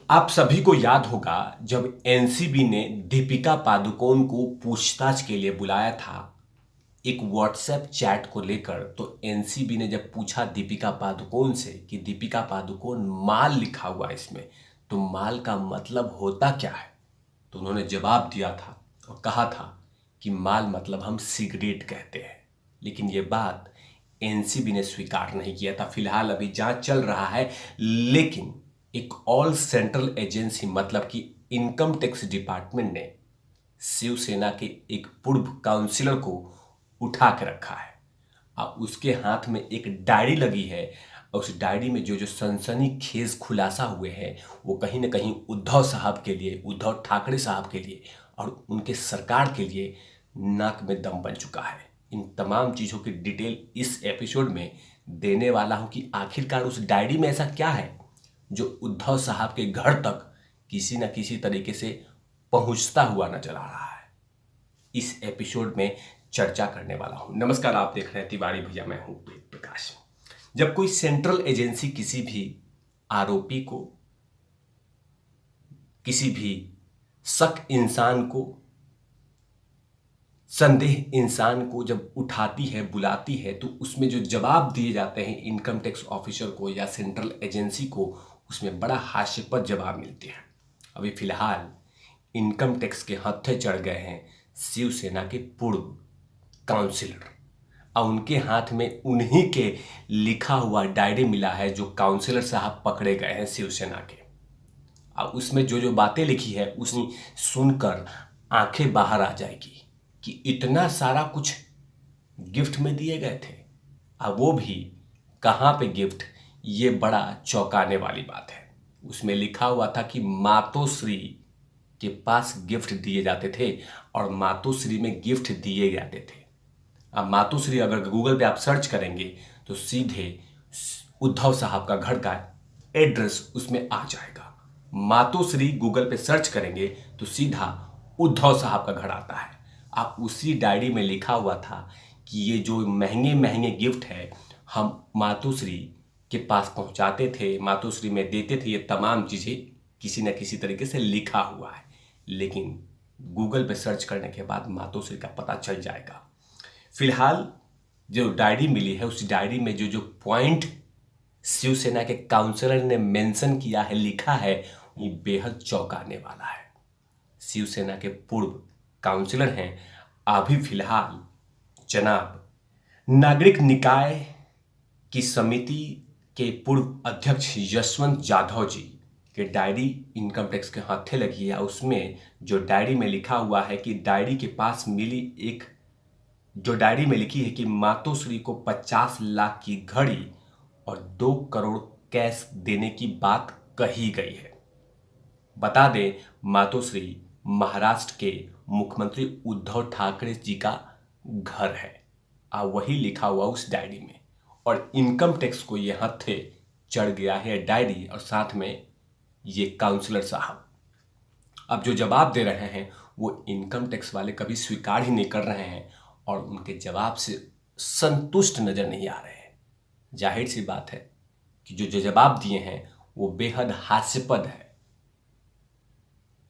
आप सभी को याद होगा जब एनसीबी ने दीपिका पादुकोण को पूछताछ के लिए बुलाया था एक व्हाट्सएप चैट को लेकर। तो एनसीबी ने जब पूछा दीपिका पादुकोण से कि दीपिका पादुकोण माल लिखा हुआ है इसमें, तो माल का मतलब होता क्या है, तो उन्होंने जवाब दिया था और कहा था कि माल मतलब हम सिगरेट कहते हैं। लेकिन ये बात एनसीबी ने स्वीकार नहीं किया था। फिलहाल अभी जांच चल रहा है, लेकिन एक ऑल सेंट्रल एजेंसी मतलब कि इनकम टैक्स डिपार्टमेंट ने शिवसेना के एक पूर्व काउंसिलर को उठा के रखा है। अब उसके हाथ में एक डायरी लगी है और उस डायरी में जो जो सनसनीखेज खुलासा हुए हैं वो कहीं ना कहीं उद्धव साहब के लिए, उद्धव ठाकरे साहब के लिए और उनके सरकार के लिए नाक में दम बन चुका है। इन तमाम चीज़ों की डिटेल इस एपिसोड में देने वाला हूं कि आखिरकार उस डायरी में ऐसा क्या है जो उद्धव साहब के घर तक किसी न किसी तरीके से पहुंचता हुआ नजर आ रहा है। इस एपिसोड में चर्चा करने वाला हूं। नमस्कार, आप देख रहे हैं तिवारी भैया, मैं हूं वेद प्रकाश। जब कोई सेंट्रल एजेंसी किसी भी आरोपी को, किसी भी शक इंसान को, संदेह इंसान को जब उठाती है, बुलाती है, तो उसमें जो जवाब दिए जाते हैं इनकम टैक्स ऑफिसर को या सेंट्रल एजेंसी को, उसमें बड़ा हास्यास्पद जवाब मिलते हैं। अभी फिलहाल इनकम टैक्स के हत्थे चढ़ गए हैं शिवसेना के पूर्व काउंसिलर, और उनके हाथ में उन्हीं के लिखा हुआ डायरी मिला है जो काउंसिलर साहब पकड़े गए हैं शिवसेना के। और उसमें जो जो बातें लिखी है उसे सुनकर आंखें बाहर आ जाएगी कि इतना सारा कुछ गिफ्ट में दिए गए थे। अब वो भी कहाँ पे गिफ्ट, ये बड़ा चौंकाने वाली बात है। उसमें लिखा हुआ था कि मातोश्री के पास गिफ्ट दिए जाते थे और मातोश्री में गिफ्ट दिए जाते थे। अब मातोश्री अगर गूगल पे आप सर्च करेंगे तो सीधे उद्धव साहब का घर का एड्रेस उसमें आ जाएगा। मातोश्री गूगल पे सर्च करेंगे तो सीधा उद्धव साहब का घर आता है। अब उसी डायरी में लिखा हुआ था कि ये जो महंगे महंगे गिफ्ट है हम मातोश्री के पास पहुंचाते थे, मातोश्री में देते थे। ये तमाम चीज़ें किसी न किसी तरीके से लिखा हुआ है, लेकिन गूगल पे सर्च करने के बाद मातोश्री का पता चल जाएगा। फिलहाल जो डायरी मिली है उस डायरी में जो जो पॉइंट शिवसेना के काउंसलर ने मेंशन किया है, लिखा है, ये बेहद चौंकाने वाला है। शिवसेना के पूर्व काउंसलर हैं अभी फिलहाल जनाब नागरिक निकाय की समिति के पूर्व अध्यक्ष यशवंत जाधव जी के डायरी इनकम टैक्स के हाथे लगी है। उसमें जो डायरी में लिखा हुआ है कि डायरी के पास मिली एक, जो डायरी में लिखी है कि मातोश्री को 50 लाख की घड़ी और 2 करोड़ कैश देने की बात कही गई है। बता दें, मातोश्री महाराष्ट्र के मुख्यमंत्री उद्धव ठाकरे जी का घर है, वही लिखा हुआ उस डायरी में। और इनकम टैक्स को ये हत्थे चढ़ गया है डायरी और साथ में ये काउंसलर साहब। अब जो जवाब दे रहे हैं वो इनकम टैक्स वाले कभी स्वीकार ही नहीं कर रहे हैं और उनके जवाब से संतुष्ट नजर नहीं आ रहे हैं। जाहिर सी बात है कि जो जो जवाब दिए हैं वो बेहद हास्यास्पद है,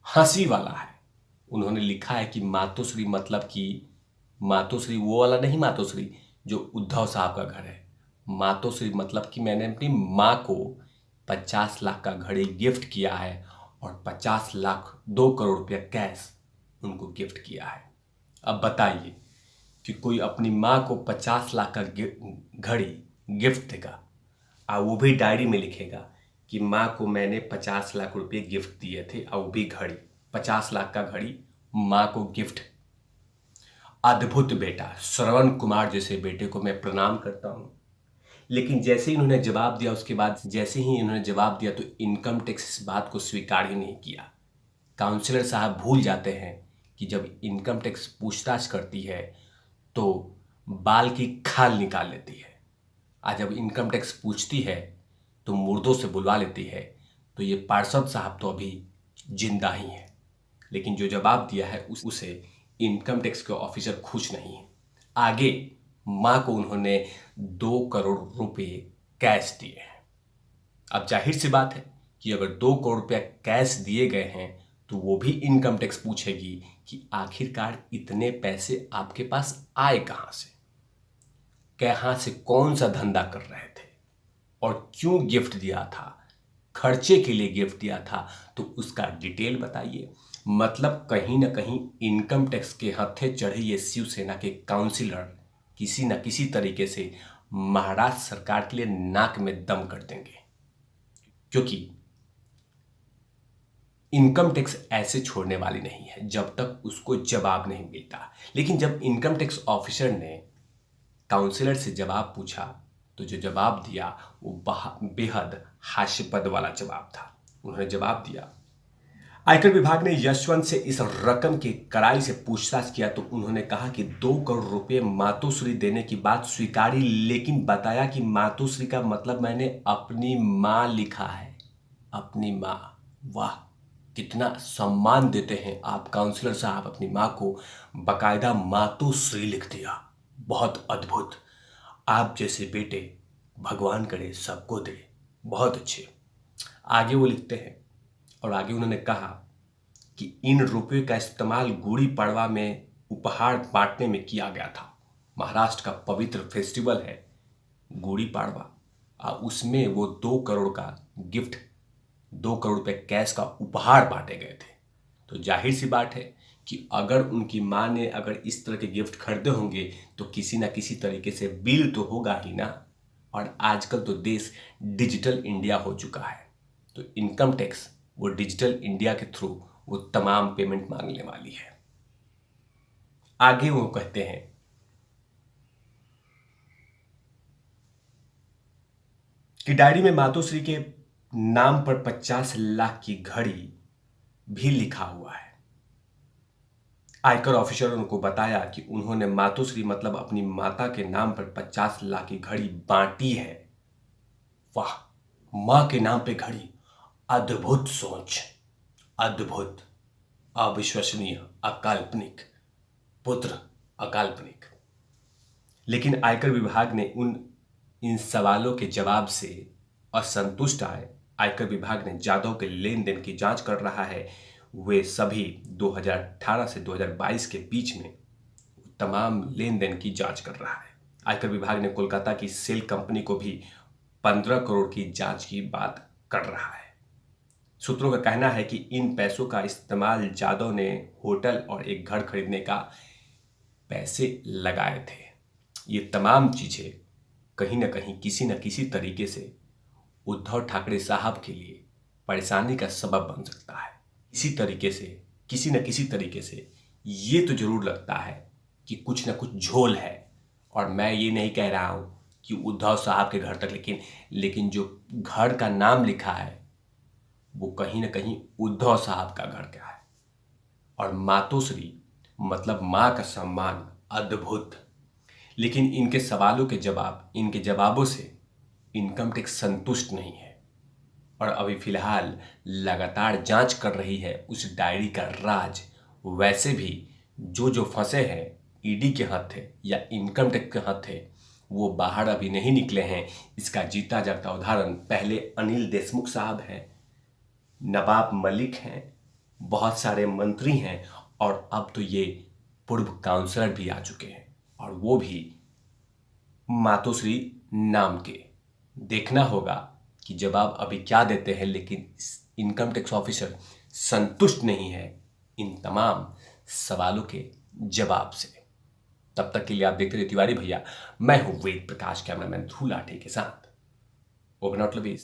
हंसी वाला है। उन्होंने लिखा है कि मातोश्री मतलब कि मातोश्री वो वाला नहीं, मातोश्री जो उद्धव साहब का घर है। मातोश्री मतलब कि मैंने अपनी माँ को 50 लाख का घड़ी गिफ्ट किया है और 50 लाख 2 करोड़ रुपया कैश उनको गिफ्ट किया है। अब बताइए कि कोई अपनी माँ को 50 लाख का घड़ी गिफ्ट देगा और वो भी डायरी में लिखेगा कि माँ को मैंने 50 लाख रुपए गिफ्ट दिए थे और वो भी घड़ी, 50 लाख का घड़ी माँ को गिफ्ट। अद्भुत बेटा, श्रवण कुमार जैसे बेटे को मैं प्रणाम करता हूँ। लेकिन जैसे ही उन्होंने जवाब दिया, उसके बाद जैसे ही इन्होंने जवाब दिया तो इनकम टैक्स इस बात को स्वीकार ही नहीं किया। काउंसलर साहब भूल जाते हैं कि जब इनकम टैक्स पूछताछ करती है तो बाल की खाल निकाल लेती है, आज जब इनकम टैक्स पूछती है तो मुर्दों से बुलवा लेती है। तो ये पार्षद साहब तो अभी जिंदा ही हैं, लेकिन जो जवाब दिया है उसे इनकम टैक्स के ऑफिसर खुश नहीं है। आगे माँ को उन्होंने 2 करोड़ रुपए कैश दिए हैं। अब जाहिर सी बात है कि अगर 2 करोड़ रुपया कैश दिए गए हैं तो वो भी इनकम टैक्स पूछेगी कि आखिरकार इतने पैसे आपके पास आए कहाँ से, कहाँ से, कौन सा धंधा कर रहे थे और क्यों गिफ्ट दिया था, खर्चे के लिए गिफ्ट दिया था तो उसका डिटेल बताइए। मतलब कहीं ना कहीं इनकम टैक्स के हत्थे चढ़े ये शिवसेना के काउंसिलर किसी न किसी तरीके से महाराष्ट्र सरकार के लिए नाक में दम कर देंगे, क्योंकि इनकम टैक्स ऐसे छोड़ने वाली नहीं है जब तक उसको जवाब नहीं मिलता। लेकिन जब इनकम टैक्स ऑफिसर ने काउंसिलर से जवाब पूछा तो जो जवाब दिया वो बेहद हास्यास्पद वाला जवाब था। उन्होंने जवाब दिया, आयकर विभाग ने यशवंत से इस रकम की कड़ाई से पूछताछ किया तो उन्होंने कहा कि 2 करोड़ रुपए मातोश्री देने की बात स्वीकारी, लेकिन बताया कि मातोश्री का मतलब मैंने अपनी माँ लिखा है, अपनी माँ। वाह, कितना सम्मान देते हैं आप काउंसलर साहब, अपनी माँ को बकायदा मातोश्री लिख दिया, बहुत अद्भुत। आप जैसे बेटे भगवान करे सबको दे, बहुत अच्छे। आगे वो लिखते हैं और आगे उन्होंने कहा कि इन रुपये का इस्तेमाल गुड़ी पड़वा में उपहार बांटने में किया गया था। महाराष्ट्र का पवित्र फेस्टिवल है गुड़ी पड़वा, और उसमें वो 2 करोड़ का गिफ्ट, 2 करोड़ रुपए कैश का उपहार बांटे गए थे। तो जाहिर सी बात है कि अगर उनकी माँ ने अगर इस तरह के गिफ्ट खरीदे होंगे तो किसी ना किसी तरीके से बिल तो होगा ही ना। और आजकल तो देश डिजिटल इंडिया हो चुका है, तो इनकम टैक्स वो डिजिटल इंडिया के थ्रू वो तमाम पेमेंट मांगने वाली है। आगे वो कहते हैं कि डायरी में मातोश्री के नाम पर 50 लाख की घड़ी भी लिखा हुआ है। आयकर ऑफिसर उनको बताया कि उन्होंने मातोश्री मतलब अपनी माता के नाम पर 50 लाख की घड़ी बांटी है। वाह, मां के नाम पे घड़ी, अद्भुत सोच, अद्भुत, अविश्वसनीय, अकाल्पनिक, पुत्र अकाल्पनिक। लेकिन आयकर विभाग ने इन सवालों के जवाब से असंतुष्ट आए। आयकर विभाग ने जाधव के लेन देन की जांच कर रहा है। वे सभी 2018 से 2022 के बीच में तमाम लेन देन की जांच कर रहा है। आयकर विभाग ने कोलकाता की सेल कंपनी को भी 15 करोड़ की जांच की बात कर रहा है। सूत्रों का कहना है कि इन पैसों का इस्तेमाल जाधव ने होटल और एक घर खरीदने का पैसे लगाए थे। ये तमाम चीजें कहीं ना कहीं किसी न किसी तरीके से उद्धव ठाकरे साहब के लिए परेशानी का सबब बन सकता है। इसी तरीके से किसी न किसी तरीके से ये तो जरूर लगता है कि कुछ न कुछ झोल है। और मैं ये नहीं कह रहा हूं कि उद्धव साहब के घर तक, लेकिन जो घर का नाम लिखा है वो कहीं ना कहीं उद्धव साहब का घर का है। और मातोश्री मतलब मां का सम्मान, अद्भुत। लेकिन इनके सवालों के जवाब, इनके जवाबों से इनकम टैक्स संतुष्ट नहीं है और अभी फिलहाल लगातार जांच कर रही है उस डायरी का राज। वैसे भी जो फंसे हैं ईडी के हाथ थे या इनकम टैक्स के हाथ थे वो बाहर अभी नहीं निकले हैं। इसका जीता जागता उदाहरण पहले अनिल देशमुख साहब हैं, नवाब मलिक हैं, बहुत सारे मंत्री हैं और अब तो ये पूर्व काउंसलर भी आ चुके हैं और वो भी मातोश्री नाम के। देखना होगा कि जवाब अभी क्या देते हैं, लेकिन इनकम टैक्स ऑफिसर संतुष्ट नहीं है इन तमाम सवालों के जवाब से। तब तक के लिए आप देखते रहिए तिवारी भैया। मैं हूं वेद प्रकाश, कैमरामैन ध्रुव लाठी के साथ। Open out lovies.